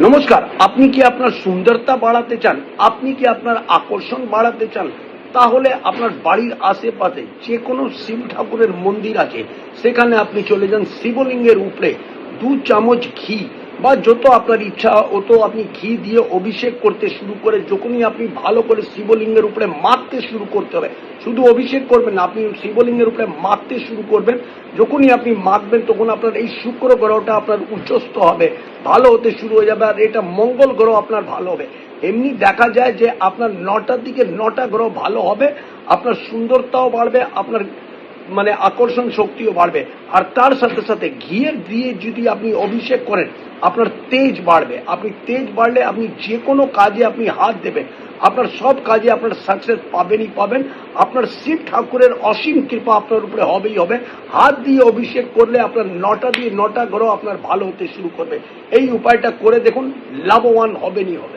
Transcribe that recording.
নমস্কার। আপনি কি আপনার সুন্দরতা বাড়াতে চান, আপনি কি আপনার আকর্ষণ বাড়াতে চান, তাহলে আপনার বাড়ির আশেপাশে যে কোনো শিব ঠাকুরের মন্দির আছে, সেখানে আপনি চলে যান। শিবলিঙ্গের উপরে 2 চামচ ঘি বা যত আপনার ইচ্ছা অত আপনি ঘি দিয়ে অভিষেক করতে শুরু করে যখনই আপনি ভালো করে শিবলিঙ্গের উপরে মাখতে শুরু করতে হবে। শুধু অভিষেক করবেন না, আপনি শিবলিঙ্গের উপরে মাখতে শুরু করবেন। যখনই আপনি মাখবেন তখন আপনার এই শুক্র গ্রহটা আপনার উচ্চস্থ হবে, ভালো হতে শুরু হয়ে যাবে। আর এটা মঙ্গল গ্রহ আপনার ভালো হবে। এমনি দেখা যায় যে আপনার 9টার দিকে 9টা গ্রহ ভালো হবে, আপনার সুন্দরতাও বাড়বে, আপনার আকর্ষণ শক্তিও বাড়বে। আর তার সাথে সাথে ঘিয়ের দিয়ে যদি আপনি অভিষেক করেন, আপনার তেজ বাড়বে। আপনি তেজ বাড়লে আপনি যে কোনো কাজে আপনি হাত দেবেন, আপনার সব কাজে আপনার সাকসেস পাবেনই পাবেন। আপনার শিব ঠাকুরের অসীম কৃপা আপনার উপরে হবেই হবে। হাত দিয়ে অভিষেক করলে আপনার 9টা দিয়ে 9টা গ্রহ আপনার ভালো হতে শুরু করবে। এই উপায়টা করে দেখুন, লাভবান হবেনই হবে।